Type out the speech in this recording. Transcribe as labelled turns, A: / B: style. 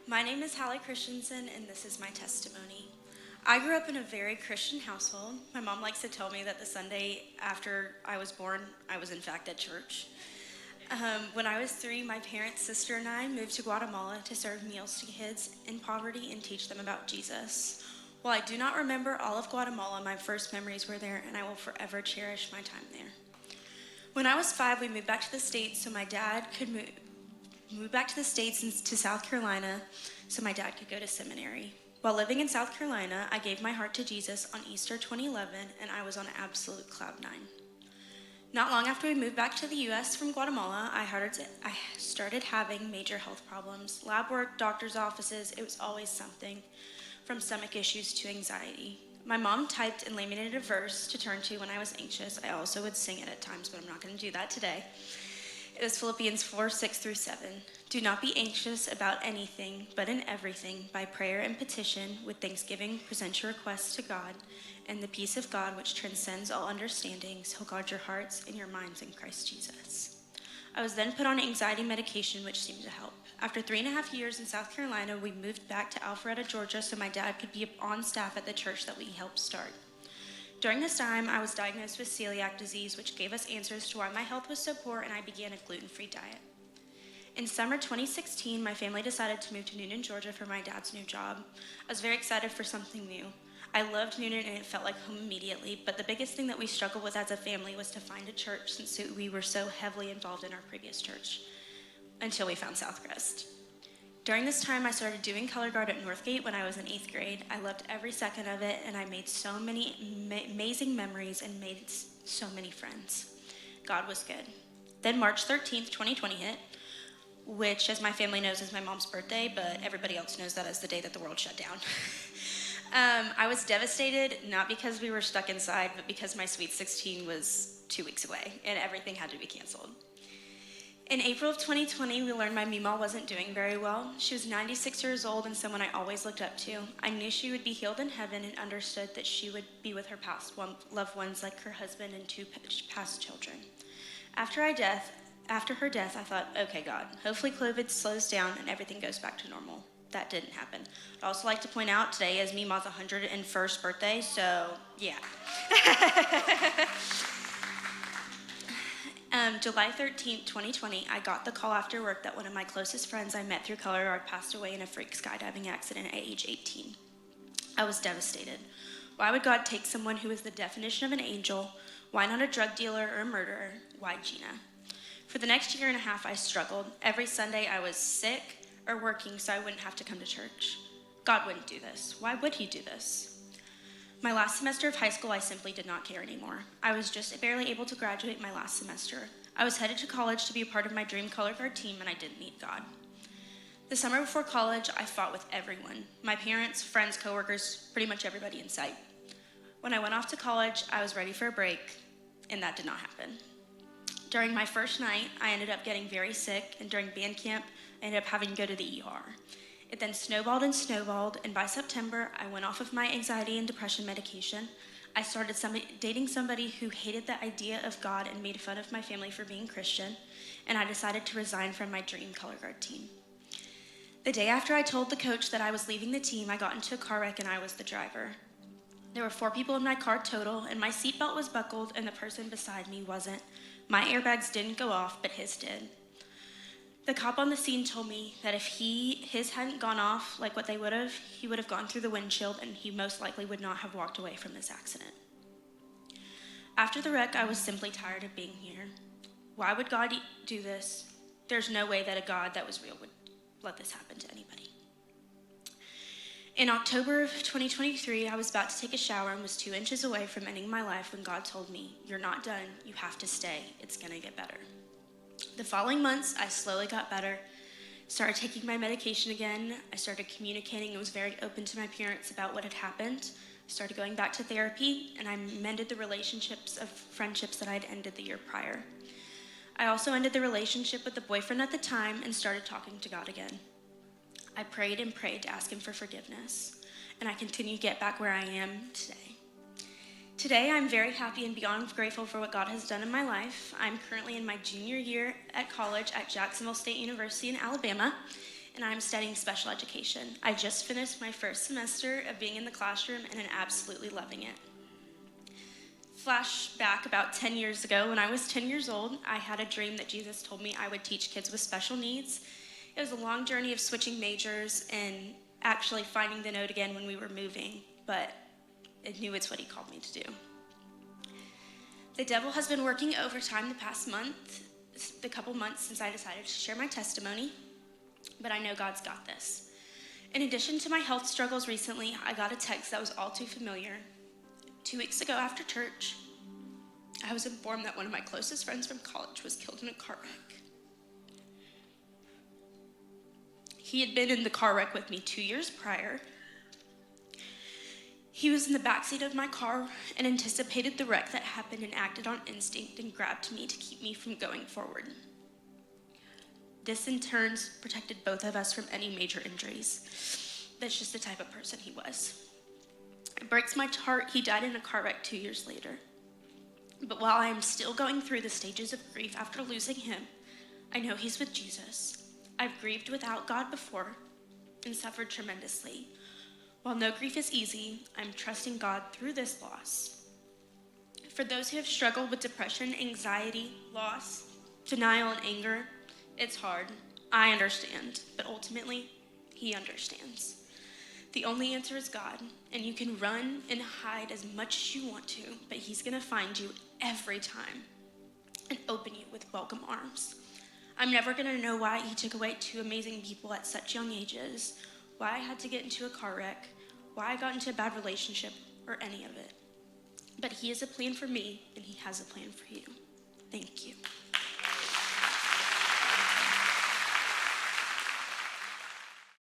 A: My name is Hallie Christensen, and this is my testimony. I grew up in a very Christian household. My mom likes to tell me that the Sunday after I was born, I was in fact at church. When I was 3, my parents, sister, and I moved to Guatemala to serve meals to kids in poverty and teach them about Jesus. While I do not remember all of Guatemala, my first memories were there, and I will forever cherish my time there. When I was 5, we moved back to the States so my dad could move back to the States and to South Carolina so my dad could go to seminary. While living in South Carolina, I gave my heart to Jesus on Easter 2011, and I was on absolute cloud 9. Not long after we moved back to the U.S. from Guatemala, I started having major health problems. Lab work, doctor's offices, it was always something, from stomach issues to anxiety. My mom typed and laminated a verse to turn to when I was anxious. I also would sing it at times, but I'm not going to do that today. It was Philippians 4:6-7. Do not be anxious about anything, but in everything, by prayer and petition, with thanksgiving, present your requests to God, and the peace of God, which transcends all understanding, will guard your hearts and your minds in Christ Jesus. I was then put on anxiety medication, which seemed to help. After 3.5 years in South Carolina, we moved back to Alpharetta, Georgia, so my dad could be on staff at the church that we helped start. During this time, I was diagnosed with celiac disease, which gave us answers to why my health was so poor, and I began a gluten-free diet. In summer 2016, my family decided to move to Newnan, Georgia for my dad's new job. I was very excited for something new. I loved Newnan, and it felt like home immediately, but the biggest thing that we struggled with as a family was to find a church since we were so heavily involved in our previous church, until we found SouthCrest. During this time, I started doing color guard at Northgate when I was in 8th grade. I loved every second of it, and I made so many amazing memories and made so many friends. God was good. Then March 13th, 2020 hit, which, as my family knows, is my mom's birthday, but everybody else knows that as the day that the world shut down. I was devastated, not because we were stuck inside, but because my Sweet 16 was 2 weeks away, and everything had to be canceled. In April of 2020, we learned my Mima wasn't doing very well. She was 96 years old and someone I always looked up to. I knew she would be healed in heaven and understood that she would be with her past loved ones like her husband and 2 past children. After her death, I thought, okay, God, hopefully COVID slows down and everything goes back to normal. That didn't happen. I'd also like to point out today is Mima's 101st birthday, so yeah. July 13th, 2020, I got the call after work that one of my closest friends I met through color guard passed away in a freak skydiving accident at age 18. I was devastated. Why would God take someone who is the definition of an angel? Why not a drug dealer or a murderer? Why Gina? For the next 1.5 years, I struggled. Every Sunday I was sick or working so I wouldn't have to come to church. God wouldn't do this. Why would he do this? My last semester of high school, I simply did not care anymore. I was just barely able to graduate my last semester. I was headed to college to be a part of my dream color guard team, and I didn't need God. The summer before college, I fought with everyone. My parents, friends, coworkers, pretty much everybody in sight. When I went off to college, I was ready for a break, and that did not happen. During my first night, I ended up getting very sick, and during band camp, I ended up having to go to the ER. It then snowballed, and by September, I went off of my anxiety and depression medication. I started dating somebody who hated the idea of God and made fun of my family for being Christian, and I decided to resign from my dream color guard team. The day after I told the coach that I was leaving the team, I got into a car wreck and I was the driver. There were 4 people in my car total, and my seatbelt was buckled and the person beside me wasn't. My airbags didn't go off, but his did. The cop on the scene told me that if his hadn't gone off like what they would have, he would have gone through the windshield and he most likely would not have walked away from this accident. After the wreck, I was simply tired of being here. Why would God do this? There's no way that a God that was real would let this happen to anybody. In October of 2023, I was about to take a shower and was 2 inches away from ending my life when God told me, "You're not done, you have to stay, it's gonna get better." The following months, I slowly got better, started taking my medication again, I started communicating and was very open to my parents about what had happened, started going back to therapy, and I mended the friendships that I had ended the year prior. I also ended the relationship with the boyfriend at the time and started talking to God again. I prayed and prayed to ask him for forgiveness, and I continue to get back where I am today. Today, I'm very happy and beyond grateful for what God has done in my life. I'm currently in my junior year at college at Jacksonville State University in Alabama, and I'm studying special education. I just finished my first semester of being in the classroom, and I'm absolutely loving it. Flashback about 10 years ago, when I was 10 years old, I had a dream that Jesus told me I would teach kids with special needs. It was a long journey of switching majors and actually finding the note again when we were moving, but I knew it's what he called me to do. The devil has been working overtime the couple months since I decided to share my testimony, but I know God's got this. In addition to my health struggles recently, I got a text that was all too familiar. 2 weeks ago after church, I was informed that one of my closest friends from college was killed in a car wreck. He had been in the car wreck with me 2 years prior. He was in the backseat of my car and anticipated the wreck that happened and acted on instinct and grabbed me to keep me from going forward. This in turn protected both of us from any major injuries. That's just the type of person he was. It breaks my heart he died in a car wreck 2 years later. But while I am still going through the stages of grief after losing him, I know he's with Jesus. I've grieved without God before and suffered tremendously. While no grief is easy, I'm trusting God through this loss. For those who have struggled with depression, anxiety, loss, denial, and anger, it's hard. I understand, but ultimately, he understands. The only answer is God, and you can run and hide as much as you want to, but he's going to find you every time and open you with welcome arms. I'm never going to know why he took away 2 amazing people at such young ages, why I had to get into a car wreck, why I got into a bad relationship, or any of it. But he has a plan for me, and he has a plan for you. Thank you.